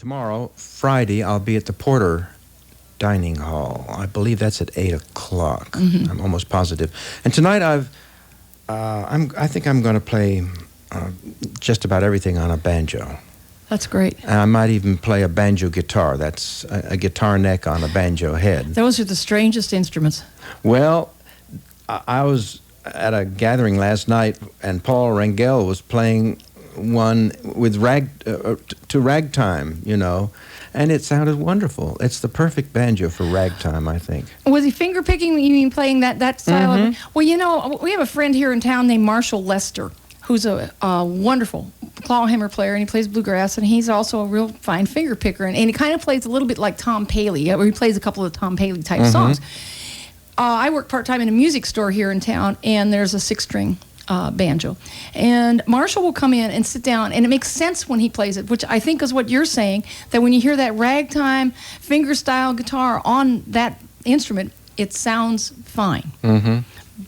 Tomorrow, Friday, I'll be at the Porter Dining Hall. I believe that's at 8 o'clock. Mm-hmm. I'm almost positive. And tonight I think I'm going to play just about everything on a banjo. That's great. And I might even play a banjo guitar. That's a guitar neck on a banjo head. Those are the strangest instruments. Well, I was at a gathering last night, and Paul Rangel was playing one with to ragtime, you know, and it sounded wonderful. It's the perfect banjo for ragtime, I think. Was he finger picking? You mean playing that style? Mm-hmm. Well, you know, we have a friend here in town named Marshall Lester, who's a wonderful clawhammer player, and he plays bluegrass, and he's also a real fine finger picker, and he kind of plays a little bit like Tom Paley, where he plays a couple of Tom Paley type songs. I work part-time in a music store here in town, and there's a 6-string banjo. And Marshall will come in and sit down, and it makes sense when he plays it, which I think is what you're saying, that when you hear that ragtime finger-style guitar on that instrument, it sounds fine. Mm-hmm.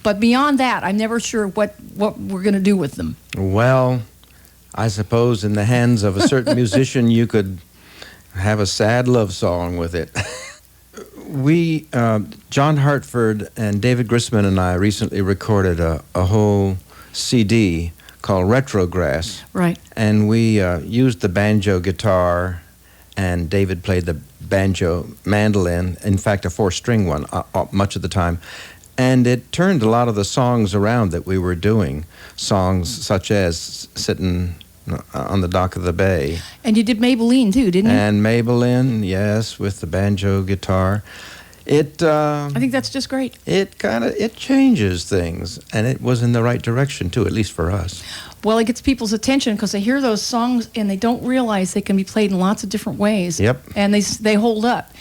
But beyond that, I'm never sure what we're going to do with them. Well, I suppose in the hands of a certain musician, you could have a sad love song with it. We, John Hartford and David Grisman and I recently recorded a whole CD called Retrogress. Right. And we used the banjo guitar, and David played the banjo mandolin, in fact, a 4-string one, much of the time. And it turned a lot of the songs around that we were doing, songs such as Sitting on the Dock of the Bay. And you did Maybelline, too, didn't you? And Maybelline, yes, with the banjo guitar. I think that's just great. It changes things, and it was in the right direction, too, at least for us. Well, it gets people's attention because they hear those songs and they don't realize they can be played in lots of different ways. Yep. And they hold up.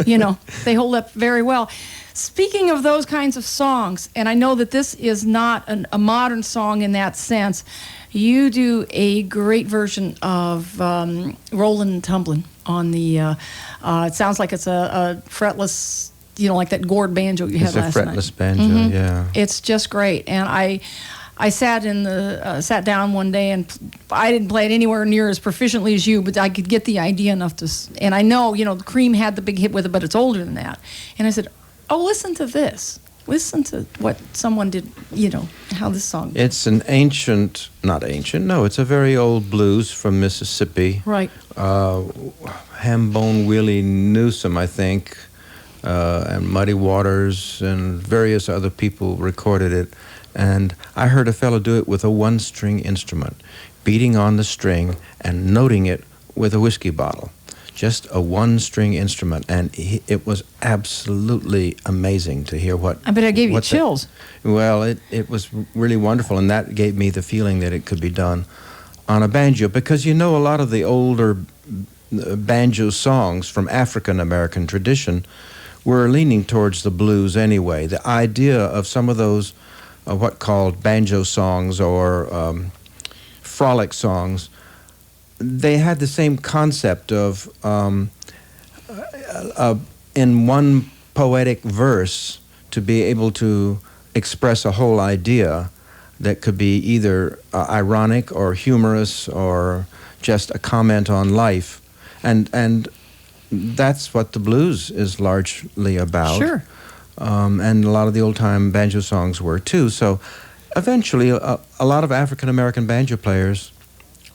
You know, they hold up very well. Speaking of those kinds of songs, and I know that this is not a modern song in that sense, you do a great version of Rollin' and Tumblin' on the, it sounds like it's a fretless, you know, like that gourd banjo you had last night. It's a fretless banjo, yeah. It's just great. And I sat down one day, and I didn't play it anywhere near as proficiently as you, but I could get the idea enough to, and I know, you know, the Cream had the big hit with it, but it's older than that. And I said, oh, listen to this. Listen to what someone did, you know, how this song. It's an it's a very old blues from Mississippi. Right. Hambone Willie Newsom, I think, and Muddy Waters and various other people recorded it. And I heard a fellow do it with a 1-string instrument, beating on the string and noting it with a whiskey bottle. Just a 1-string instrument, and it was absolutely amazing to hear what... I bet I gave you chills. Well, it was really wonderful, and that gave me the feeling that it could be done on a banjo, because you know a lot of the older banjo songs from African-American tradition were leaning towards the blues anyway. The idea of some of those what called banjo songs or frolic songs, they had the same concept of in one poetic verse to be able to express a whole idea that could be either ironic or humorous or just a comment on life. And that's what the blues is largely about. Sure. And a lot of the old-time banjo songs were, too. So eventually, a lot of African-American banjo players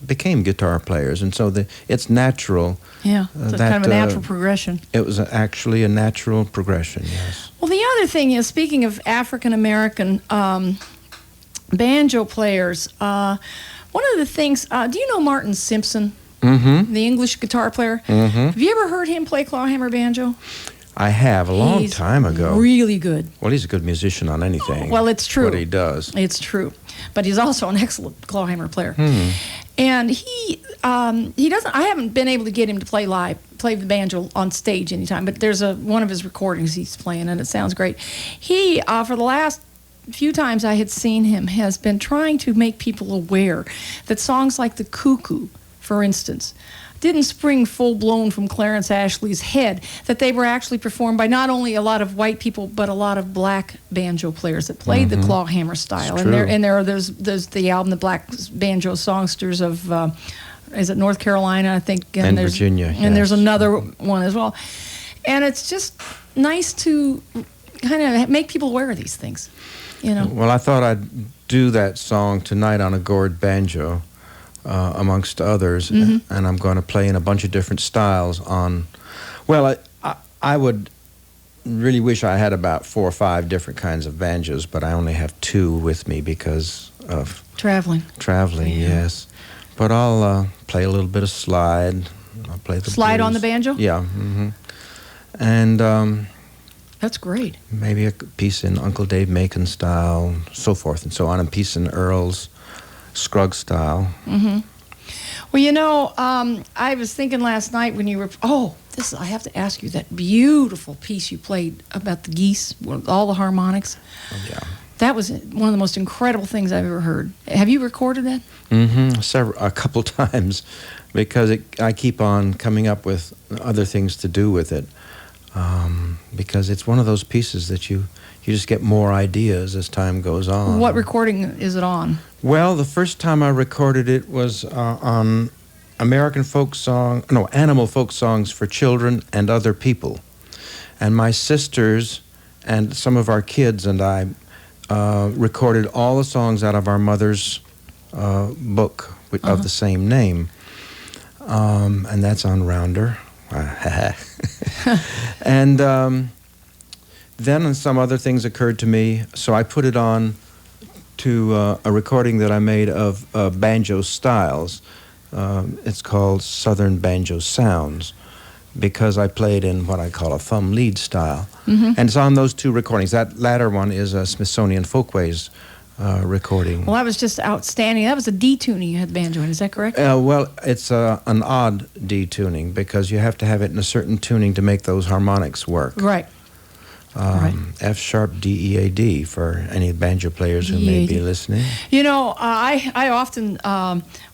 became guitar players, and so it's natural. Yeah, it's kind of a natural progression. It was actually a natural progression, yes. Well, the other thing is, speaking of African-American banjo players, one of the things, do you know Martin Simpson, the English guitar player? Have you ever heard him play clawhammer banjo? I have, a long time ago. Really good. Well, he's a good musician on anything. Well, it's true. What he does. It's true. But he's also an excellent clawhammer player. And he doesn't, I haven't been able to get him to play the banjo on stage anytime, but there's one of his recordings he's playing, and it sounds great. He, for the last few times I had seen him, has been trying to make people aware that songs like The Cuckoo, for instance, didn't spring full-blown from Clarence Ashley's head, that they were actually performed by not only a lot of white people, but a lot of black banjo players that played the clawhammer style. It's and true. there's the album, The Black Banjo Songsters of is it North Carolina, I think, And there's Virginia, and there's yes. another one as well. And it's just nice to kind of make people aware of these things, you know. Well, I thought I'd do that song tonight on a gourd banjo, amongst others, and I'm going to play in a bunch of different styles on. Well, I would really wish I had about 4 or 5 different kinds of banjos, but I only have 2 with me because of Traveling. traveling. Yes, but I'll play a little bit of slide. I'll play the Slide on blues. the banjo? Yeah, and That's great. maybe a piece in Uncle Dave Macon style, so forth and so on, and a piece in Earl's Scruggs style. Well, you know, I was thinking last night when you were, I have to ask you, that beautiful piece you played about the geese with all the harmonics. Yeah. That was one of the most incredible things I've ever heard. Have you recorded that? A couple times, because I keep on coming up with other things to do with it, because it's one of those pieces that you just get more ideas as time goes on. What recording is it on? Well, the first time I recorded it was on animal folk songs for children and other people. And my sisters and some of our kids and I recorded all the songs out of our mother's book of the same name. And that's on Rounder. And then some other things occurred to me, so I put it on to a recording that I made of banjo styles. It's called Southern Banjo Sounds, because I played in what I call a thumb lead style. And it's on those 2 recordings. That latter one is a Smithsonian Folkways recording. Well, that was just outstanding. That was a detuning you had banjo in, is that correct? Well, it's an odd detuning, because you have to have it in a certain tuning to make those harmonics work. Right. Right. F sharp D E A D for any banjo players who may be listening. You know, I often,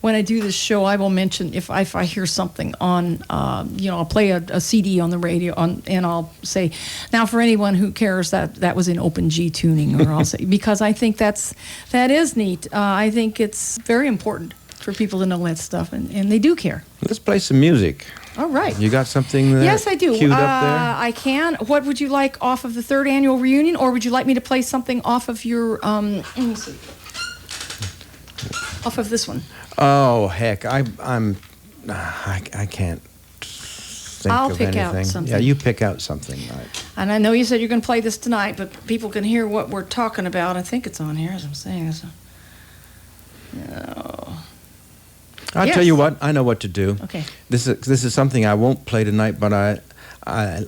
when I do this show, I will mention if I hear something on, I'll play a CD on the radio, and I'll say, now for anyone who cares, that was in open G tuning, or I'll say, because I think that is neat. I think it's very important for people to know that stuff, and they do care. Let's play some music. All right. You got something there? Yes, I do. Queued up there? I can. What would you like off of the 3rd annual reunion, or would you like me to play something off of your, let me see, off of this one? Oh, heck, I can't think I'll of pick anything. out something. Yeah, you pick out something. Right. And I know you said you're going to play this tonight, but people can hear what we're talking about. I think it's on here, as I'm saying. No. I'll Yes. tell you what, I know what to do. Okay. This is something I won't play tonight, but I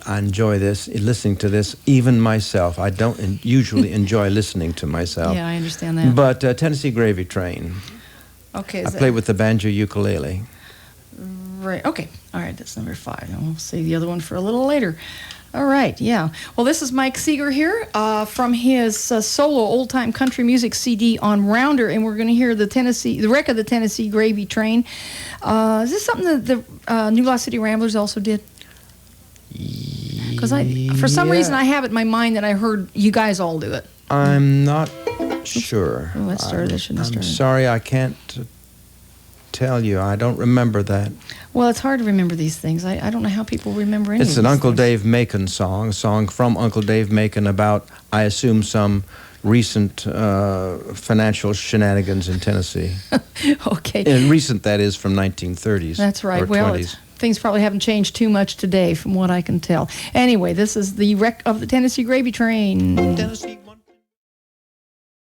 enjoy this, listening to this, even myself. I don't usually enjoy listening to myself. Yeah, I understand that. But Tennessee Gravy Train. Okay. I play with the banjo ukulele. Right. Okay. All right. That's number 5. And we'll save the other one for a little later. All right. Yeah. Well, this is Mike Seeger here from his solo old time country music CD on Rounder, and we're going to hear the wreck of the Tennessee Gravy Train. Is this something that the New Lost City Ramblers also did? Because for some reason I have it in my mind that I heard you guys all do it. I'm not sure. Oh, that started. I shouldn't have I'm started. sorry, I can't tell you. I don't remember that. Well, it's hard to remember these things. I don't know how people remember any It's of an these Uncle things. Dave Macon song, a song from Uncle Dave Macon about, I assume, some recent financial shenanigans in Tennessee. Okay. And recent, that is, from 1930s. That's right. Or Well, 20s. things probably haven't changed too much today from what I can tell. Anyway, this is the wreck of the Tennessee Gravy Train. Tennessee